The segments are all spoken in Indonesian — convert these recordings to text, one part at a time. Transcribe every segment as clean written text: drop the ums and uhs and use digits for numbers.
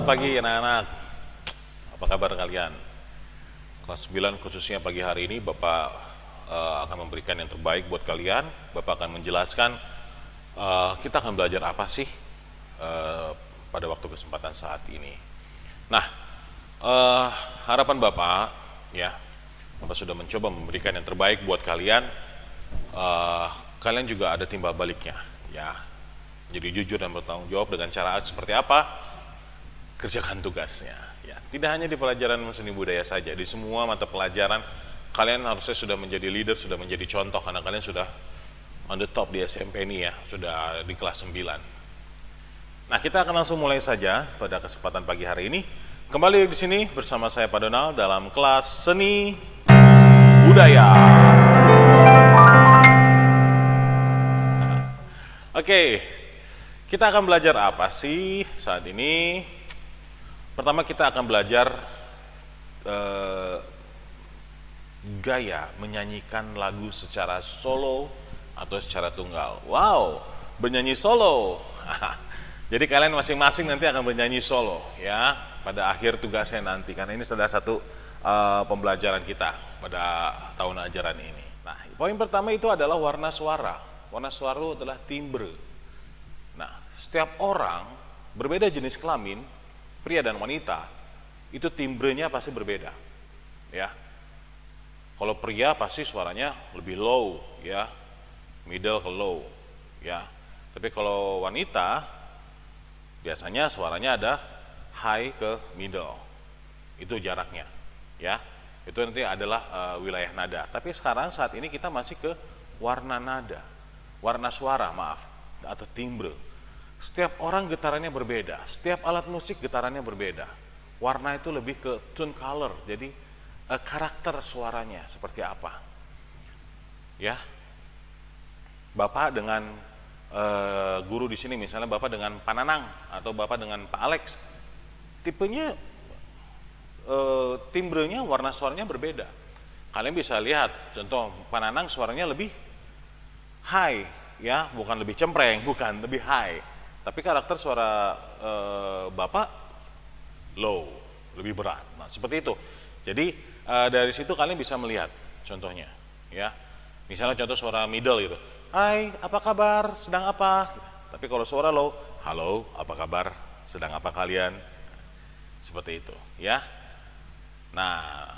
pagi anak-anak. Apa kabar kalian? Kelas 9 khususnya pagi hari ini Bapak akan memberikan yang terbaik buat kalian. Bapak akan menjelaskan kita akan belajar apa sih pada waktu kesempatan saat ini. Nah, harapan Bapak ya, Bapak sudah mencoba memberikan yang terbaik buat kalian. Kalian juga ada timbal baliknya ya. Jadi jujur dan bertanggung jawab dengan cara seperti apa? Kerjakan tugasnya ya. Tidak hanya di pelajaran seni budaya saja, di semua mata pelajaran kalian harusnya sudah menjadi leader, sudah menjadi contoh karena kalian sudah on the top di SMP ini ya, sudah di kelas 9. Nah, kita akan langsung mulai saja pada kesempatan pagi hari ini. Kembali di sini bersama saya Pak Donald dalam kelas seni budaya. Oke, kita akan belajar apa sih saat ini? Pertama kita akan belajar gaya menyanyikan lagu secara solo atau secara tunggal. Wow, bernyanyi solo. Jadi kalian masing-masing nanti akan bernyanyi solo ya pada akhir tugasnya nanti, karena ini salah satu pembelajaran kita pada tahun ajaran ini. Nah, poin pertama itu adalah warna suara. Warna suara adalah timbre. Nah, setiap orang berbeda jenis kelamin, pria dan wanita, itu timbrenya pasti berbeda. Ya. Kalau pria pasti suaranya lebih low, ya. Middle ke low, ya. Tapi kalau wanita biasanya suaranya ada high ke middle. Itu jaraknya, ya. Itu nanti adalah wilayah nada. Tapi sekarang saat ini kita masih ke warna nada. Warna suara, maaf, atau timbre. Setiap orang getarannya berbeda, setiap alat musik getarannya berbeda. Warna itu lebih ke tone color, jadi karakter suaranya seperti apa. Ya, Bapak dengan guru di sini, misalnya Bapak dengan Pak Nanang atau Bapak dengan Pak Alex, tipenya, timbrenya, warna suaranya berbeda. Kalian bisa lihat, contoh Pak Nanang suaranya lebih high, ya, bukan lebih cempreng, bukan, lebih high. Tapi karakter suara Bapak low, lebih berat. Nah, seperti itu. Jadi dari situ kalian bisa melihat contohnya, ya. Misalnya contoh suara middle gitu. Hai, apa kabar? Sedang apa? Tapi kalau suara low, halo, apa kabar? Sedang apa kalian? Seperti itu, ya. Nah,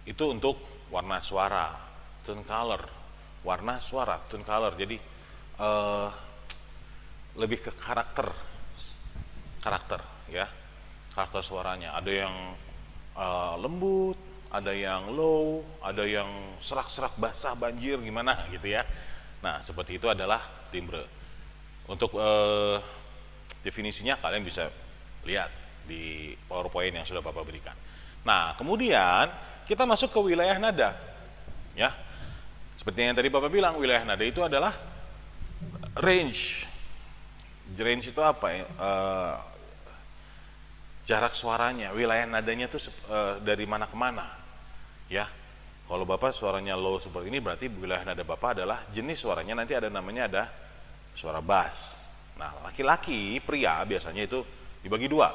itu untuk warna suara, tone color. Warna suara, tone color. Jadi lebih ke karakter ya, karakter suaranya. Ada yang lembut, ada yang low, ada yang serak-serak basah banjir gimana gitu ya. Nah, seperti itu adalah timbre. Untuk definisinya kalian bisa lihat di PowerPoint yang sudah Bapak berikan. Nah, kemudian kita masuk ke wilayah nada ya. Seperti yang tadi Bapak bilang, wilayah nada itu adalah range. Range itu apa ya? Jarak suaranya, wilayah nadanya itu dari mana ke mana. Ya. Kalau Bapak suaranya low seperti ini, berarti wilayah nada Bapak adalah jenis suaranya nanti ada namanya ada suara bass. Nah, laki-laki, pria biasanya itu dibagi dua.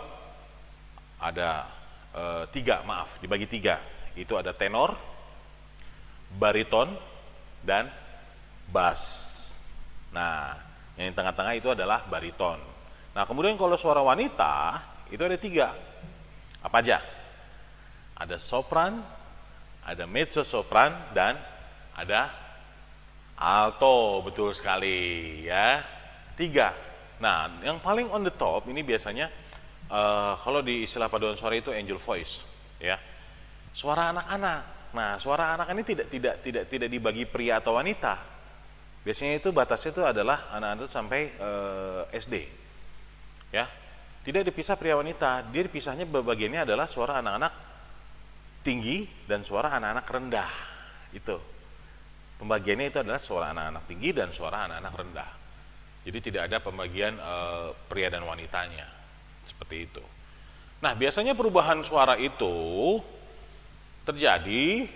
Ada dibagi tiga. Itu ada tenor, bariton, dan bass. Nah, yang di tengah-tengah itu adalah bariton. Nah, kemudian kalau suara wanita itu ada tiga. Apa aja? Ada sopran, ada mezzo sopran, dan ada alto. Betul sekali ya. Tiga. Nah, yang paling on the top ini biasanya kalau di istilah paduan suara itu angel voice ya. Suara anak-anak. Nah, suara anak ini tidak dibagi pria atau wanita. Biasanya itu batasnya itu adalah anak-anak sampai SD. Ya. Tidak dipisah pria wanita. Dia dipisahnya bagiannya adalah suara anak-anak tinggi dan suara anak-anak rendah. Itu. Pembagiannya itu adalah suara anak-anak tinggi dan suara anak-anak rendah. Jadi tidak ada pembagian pria dan wanitanya. Seperti itu. Nah, biasanya perubahan suara itu terjadi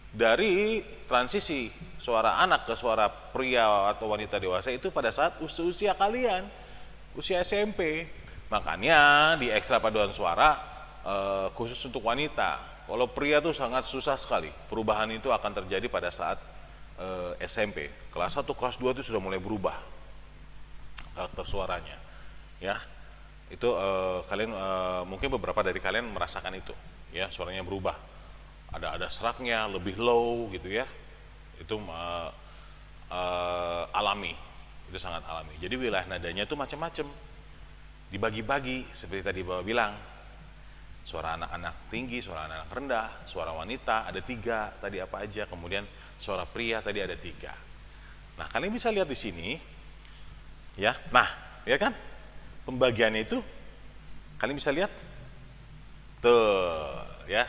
dari transisi suara anak ke suara pria atau wanita dewasa itu pada saat usia kalian, usia SMP. Makanya di ekstra paduan suara khusus untuk wanita. Kalau pria tuh sangat susah sekali. Perubahan itu akan terjadi pada saat SMP. Kelas 1, kelas 2 itu sudah mulai berubah karakter suaranya. Ya. Itu kalian mungkin beberapa dari kalian merasakan itu, ya, suaranya berubah. Ada seraknya, lebih low gitu ya. Itu alami. Itu sangat alami. Jadi wilayah nadanya itu macam-macam. Dibagi-bagi seperti tadi Bapak bilang. Suara anak-anak tinggi, suara anak-anak rendah, suara wanita ada 3 tadi apa aja, kemudian suara pria tadi ada 3. Nah, kalian bisa lihat di sini, ya. Nah, ya kan? Pembagiannya itu kalian bisa lihat, tuh, ya.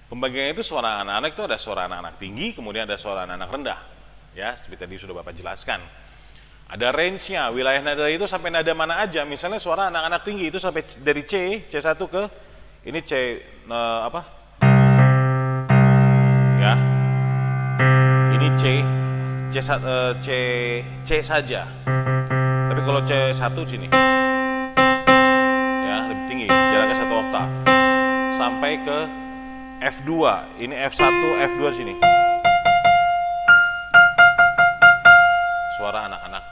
Pembagiannya itu suara anak-anak itu ada suara anak-anak tinggi, kemudian ada suara anak-anak rendah, ya. Seperti tadi sudah Bapak jelaskan. Ada range-nya, wilayah nada itu sampai nada mana aja. Misalnya suara anak-anak tinggi itu sampai dari C1 ke ini C apa? Ya. Ini C saja. Tapi kalau C1 sini. Ya, lebih tinggi, jaraknya 1 oktav. Sampai ke F2. Ini F1, F2 sini. Suara anak-anak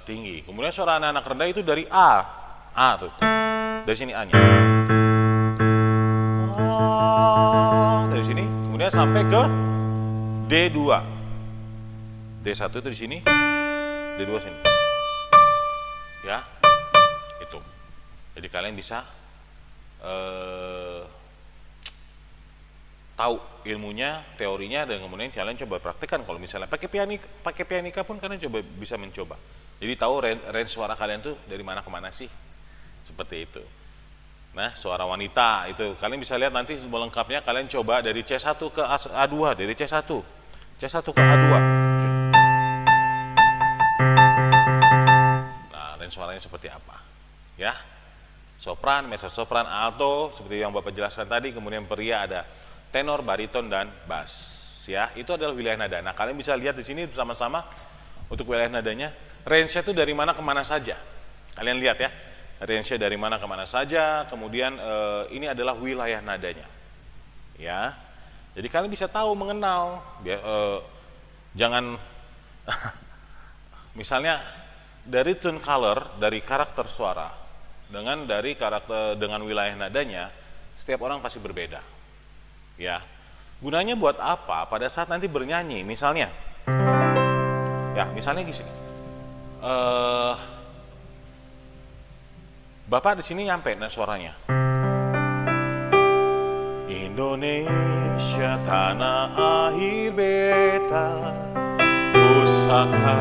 tinggi. Kemudian suara anak-anak rendah itu dari A tuh. Dari sini A-nya. Dari sini, kemudian sampai ke D2. D1 itu di sini, D2 sini. Ya. Itu. Jadi kalian bisa tahu ilmunya, teorinya, dan kemudian kalian coba praktekkan. Kalau misalnya pakai pianika pun kalian bisa mencoba. Jadi tahu range suara kalian tuh dari mana ke mana sih. Seperti itu. Nah, suara wanita itu kalian bisa lihat nanti lengkapnya, kalian coba dari C1 ke A2, dari C1 ke A2. Nah, range suaranya seperti apa? Ya. Sopran, mezzo sopran, alto seperti yang Bapak jelaskan tadi, kemudian pria ada tenor, bariton, dan bass, ya. Itu adalah wilayah nada. Nah, kalian bisa lihat di sini bersama-sama untuk wilayah nadanya, range-nya itu dari mana ke mana saja. Kalian lihat ya, range-nya dari mana ke mana saja, kemudian ini adalah wilayah nadanya. Ya. Jadi kalian bisa tahu, mengenal, jangan misalnya dari tone color, dari karakter suara, dengan wilayah nadanya, setiap orang pasti berbeda. Ya, gunanya buat apa? Pada saat nanti bernyanyi, misalnya, ya, misalnya di sini, Bapak di sini nyampe suaranya. Indonesia tanah air beta, pusaka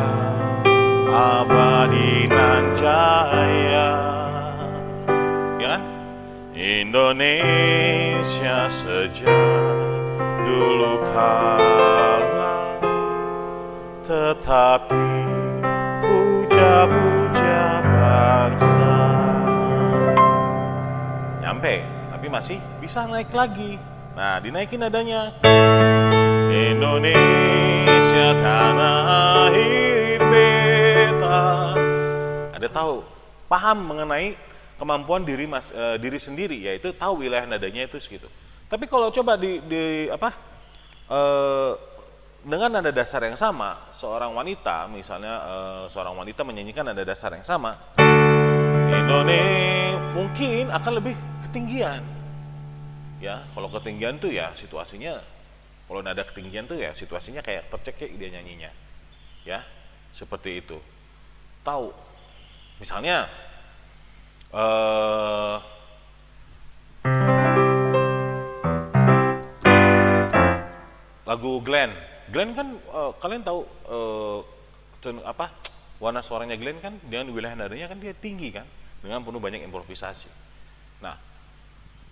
abadi nan jaya. Ya kan? Indonesia sejak dulu kala, tetapi puja-puja bangsa. Nyampe, tapi masih bisa naik lagi. Nah, dinaikin nadanya. Indonesia tanah air beta. Ada tahu, paham mengenai kemampuan diri sendiri, yaitu tahu wilayah nadanya itu segitu. Tapi kalau coba dengan nada dasar yang sama, seorang wanita misalnya, seorang wanita menyanyikan nada dasar yang sama, Indonesia mungkin akan lebih ketinggian. Ya, kalau ketinggian tuh ya situasinya, kalau nada ketinggian tuh ya situasinya kayak tercekik dia nyanyinya. Ya, seperti itu. Tahu. Misalnya lagu Glenn kan kalian tahu warna suaranya Glenn kan, dengan wilayah nadanya kan dia tinggi kan, dengan penuh banyak improvisasi. Nah,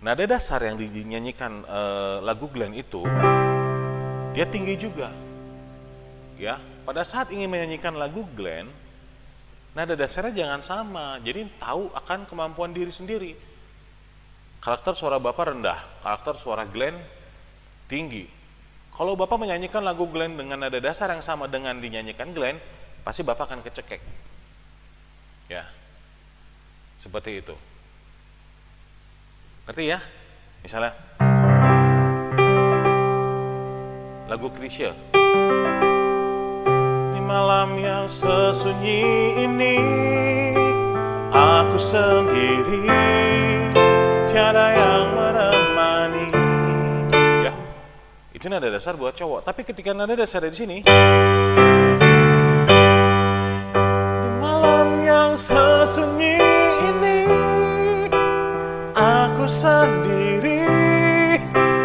nada dasar yang dinyanyikan lagu Glenn itu dia tinggi juga. Ya, pada saat ingin menyanyikan lagu Glenn, nada dasarnya jangan sama. Jadi tahu akan kemampuan diri sendiri. Karakter suara Bapak rendah, karakter suara Glenn tinggi. Kalau Bapak menyanyikan lagu Glenn dengan nada dasar yang sama dengan dinyanyikan Glenn, pasti Bapak akan kecekek. Ya. Seperti itu. Ngerti ya? Misalnya lagu Chrisye. Di malam yang sesunyi ini aku sendiri, tiada yang menemani. Ya, itu nada dasar buat cowok. Tapi ketika nada dasar di sini, di malam yang sesunyi ini aku sendiri,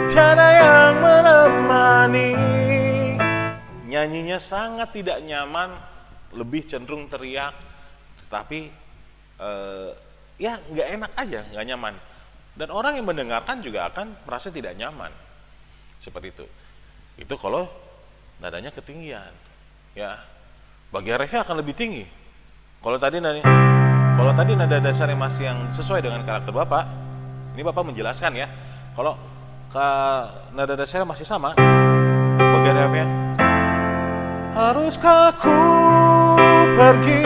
tiada yang menemani. Nyanyinya sangat tidak nyaman, lebih cenderung teriak, tetapi ya nggak enak aja, nggak nyaman. Dan orang yang mendengarkan juga akan merasa tidak nyaman. Seperti itu. Itu kalau nadanya ketinggian. Ya, bagi refnya akan lebih tinggi. Kalau tadi nada dasarnya masih yang sesuai dengan karakter Bapak, ini Bapak menjelaskan ya. Kalau nada dasarnya masih sama, bagi refnya, haruskah ku pergi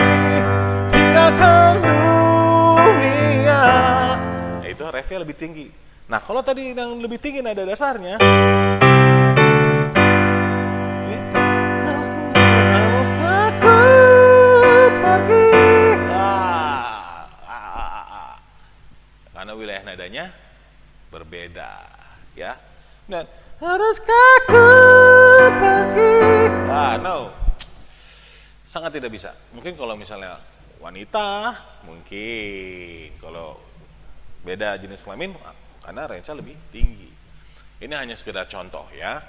tinggalkan dunia. Nah, itu refnya lebih tinggi. Nah, kalau tadi yang lebih tinggi nada dasarnya, haruskah ku pergi. Karena wilayah nadanya berbeda, ya. Dan haruskah ku pergi. No. Sangat tidak bisa. Mungkin kalau misalnya wanita, mungkin. Kalau beda jenis kelamin, karena range-nya lebih tinggi. Ini hanya sekedar contoh ya.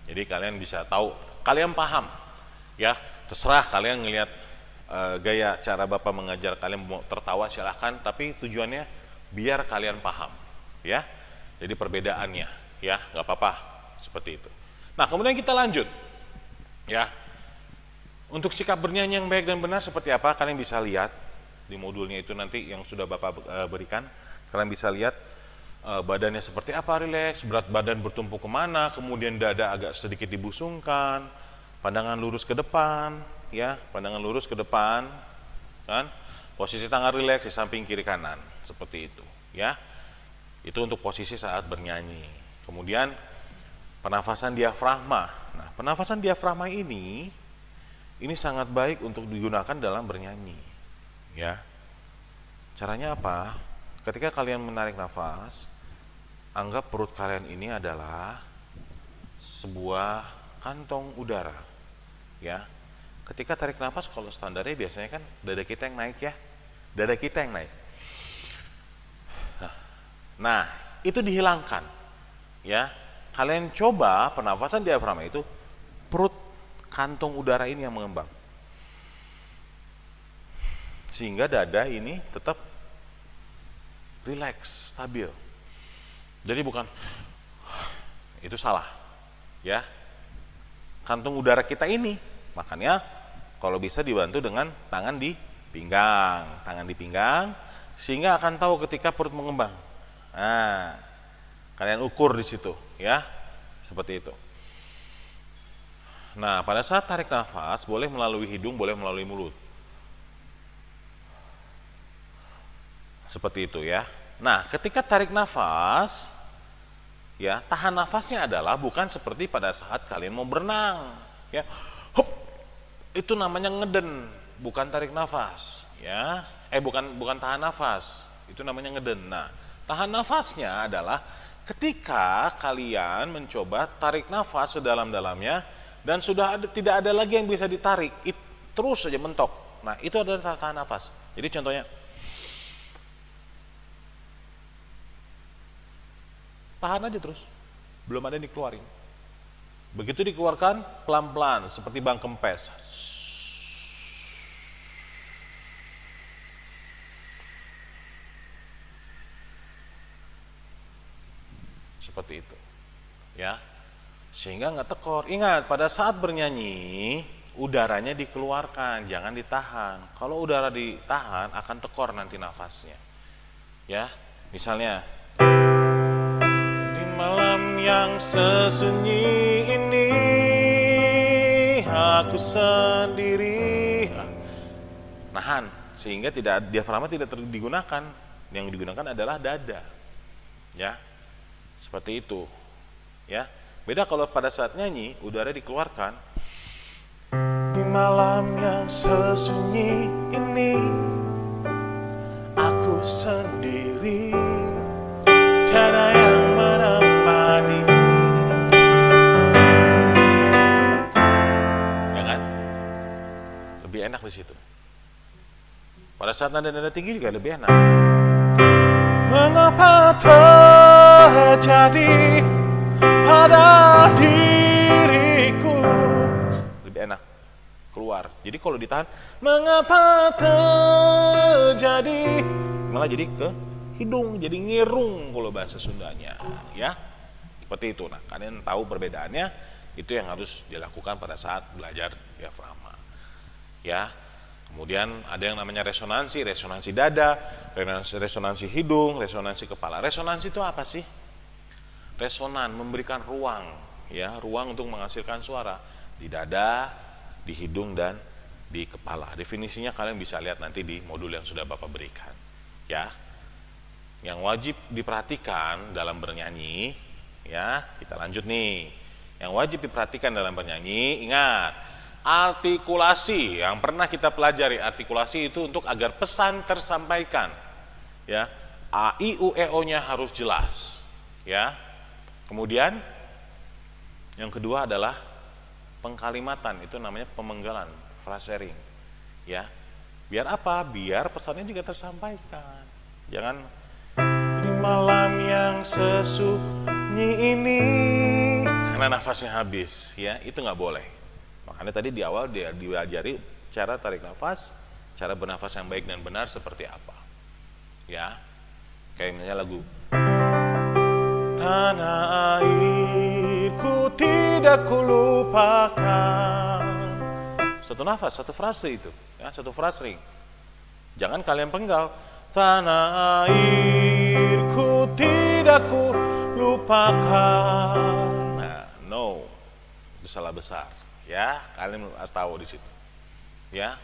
Jadi kalian bisa tahu, kalian paham. Ya, terserah kalian ngelihat gaya cara Bapak mengajar, kalian mau tertawa silahkan, tapi tujuannya biar kalian paham. Ya. Jadi perbedaannya, ya, nggak apa-apa. Seperti itu. Nah, kemudian kita lanjut. Ya, untuk sikap bernyanyi yang baik dan benar seperti apa, kalian bisa lihat di modulnya itu nanti yang sudah Bapak berikan. Kalian bisa lihat badannya seperti apa, rileks, berat badan bertumpu kemana, kemudian dada agak sedikit dibusungkan, pandangan lurus ke depan, ya, pandangan lurus ke depan, kan? Posisi tangan rileks di samping kiri kanan, seperti itu, ya. Itu untuk posisi saat bernyanyi. Kemudian pernafasan diafragma. Nah, pernafasan diafragma ini sangat baik untuk digunakan dalam bernyanyi. Ya. Caranya apa? Ketika kalian menarik nafas, anggap perut kalian ini adalah sebuah kantong udara. Ya. Ketika tarik nafas, kalau standarnya biasanya kan dada kita yang naik ya. Dada kita yang naik. Nah, itu dihilangkan. Ya. Kalian coba pernafasan diafragma itu, perut kantong udara ini yang mengembang. Sehingga dada ini tetap rileks, stabil. Jadi bukan, itu salah. Ya. Kantung udara kita ini, makanya kalau bisa dibantu dengan tangan di pinggang, sehingga akan tahu ketika perut mengembang. Nah, kalian ukur di situ, ya, seperti itu. Nah, pada saat tarik nafas, boleh melalui hidung, boleh melalui mulut. Seperti itu, ya. Nah, ketika tarik nafas, ya, tahan nafasnya adalah bukan seperti pada saat kalian mau berenang, ya. Hup, itu namanya ngeden, bukan tarik nafas, ya. Bukan tahan nafas, itu namanya ngeden. Nah, tahan nafasnya adalah ketika kalian mencoba tarik nafas sedalam-dalamnya dan tidak ada lagi yang bisa ditarik, terus saja mentok. Nah, itu adalah tahan nafas. Jadi contohnya, tahan aja terus, belum ada yang dikeluarin. Begitu dikeluarkan, pelan-pelan, seperti bang kempes. Seperti itu, ya, sehingga nggak tekor. Ingat, pada saat bernyanyi udaranya dikeluarkan, jangan ditahan. Kalau udara ditahan akan tekor nanti nafasnya, ya. Misalnya, di malam yang sesunyi ini aku sendiri, nahan sehingga diafragma tidak digunakan. Yang digunakan adalah dada. Ya. Seperti itu. Ya. Beda kalau pada saat nyanyi udara dikeluarkan. Di malam yang sesunyi ini aku sendiri, tiada yang menemani. Ya kan? Lebih enak di situ. Pada saat nada-nada tinggi juga lebih enak. Mengapa terjadi pada diriku? Lebih enak keluar. Jadi kalau ditahan, mengapa terjadi, malah jadi ke hidung, jadi ngirung kalau bahasa Sundanya, ya. Seperti itu. Nah, kalian tahu perbedaannya, itu yang harus dilakukan pada saat belajar diafragma. Ya. Kemudian ada yang namanya resonansi dada, resonansi hidung, resonansi kepala. Resonansi itu apa sih? Resonan, memberikan ruang, ya, ruang untuk menghasilkan suara di dada, di hidung, dan di kepala. Definisinya kalian bisa lihat nanti di modul yang sudah Bapak berikan, ya. Yang wajib diperhatikan dalam bernyanyi, ya, kita lanjut nih. Yang wajib diperhatikan dalam bernyanyi, ingat, artikulasi yang pernah kita pelajari. Artikulasi itu untuk agar pesan tersampaikan, ya. A, I, U, E, O-nya harus jelas, ya. Kemudian yang kedua adalah pengkalimatan, itu namanya pemenggalan, phrasering, ya. Biar apa? Biar pesannya juga tersampaikan. Jangan di malam yang sesunyi ini karena nafasnya habis, ya, itu nggak boleh. Makanya tadi di awal dia diajari cara tarik nafas, cara bernafas yang baik dan benar seperti apa. Ya. Kayak misalnya lagu Tanah airku tidak kulupakan. Satu nafas, satu frase itu, ya, satu phrasing. Jangan kalian penggal. Tanah airku tidak kulupakan. Nah, no. Itu salah besar. Ya, kalian harus tahu di situ. Ya.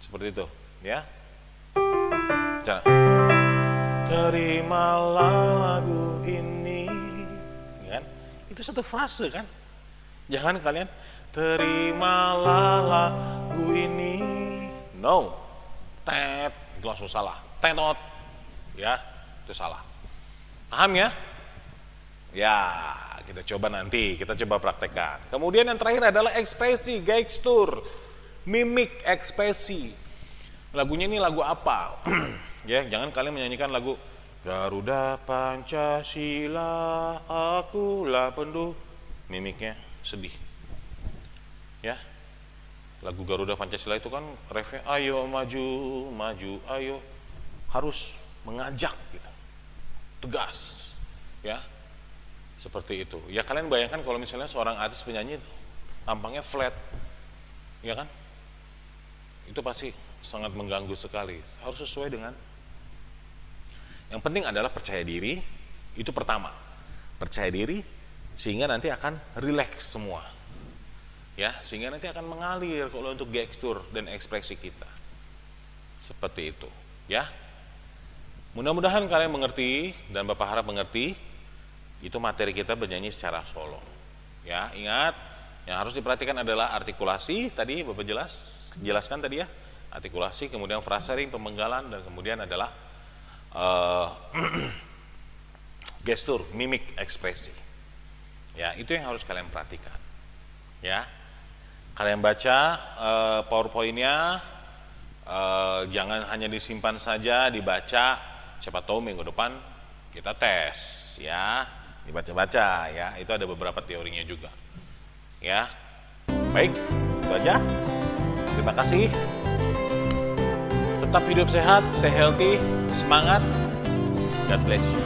Seperti itu, ya. Jangan. Terimalah lagu ini, kan? Itu satu frase, kan? Jangan kalian terimalah lagu ini. No. Tet, itu langsung salah. Tenot. Ya, itu salah. Paham ya? Ya, kita coba nanti, kita coba praktekkan. Kemudian yang terakhir adalah ekspresi, gestur, mimik, ekspresi. Lagunya ini lagu apa? Ya, jangan kalian menyanyikan lagu Garuda Pancasila, akulah penduh. Mimiknya sedih. Ya. Lagu Garuda Pancasila itu kan refnya ayo maju, maju, ayo. Harus mengajak gitu. Tegas. Ya. Seperti itu. Ya kalian bayangkan kalau misalnya seorang artis penyanyi tampangnya flat, ya kan? Itu pasti sangat mengganggu sekali. Harus sesuai dengan. Yang penting adalah percaya diri. Itu pertama. Percaya diri sehingga nanti akan rileks semua. Ya, sehingga nanti akan mengalir kalau untuk gestur dan ekspresi kita. Seperti itu, ya. Mudah-mudahan kalian mengerti dan Bapak harap mengerti. Itu materi kita bernyanyi secara solo. Ya, ingat, yang harus diperhatikan adalah artikulasi, tadi Bapak jelaskan tadi ya. Artikulasi, kemudian phrasing, pemenggalan, dan kemudian adalah gestur, mimik, ekspresi. Ya, itu yang harus kalian perhatikan. Ya. Kalian baca PowerPoint-nya, jangan hanya disimpan saja, dibaca. Siapa tahu minggu depan kita tes, ya. Dibaca-baca, ya. Itu ada beberapa teorinya juga. Ya. Baik, itu aja. Terima kasih. Tetap hidup sehat, stay healthy, semangat. God bless you.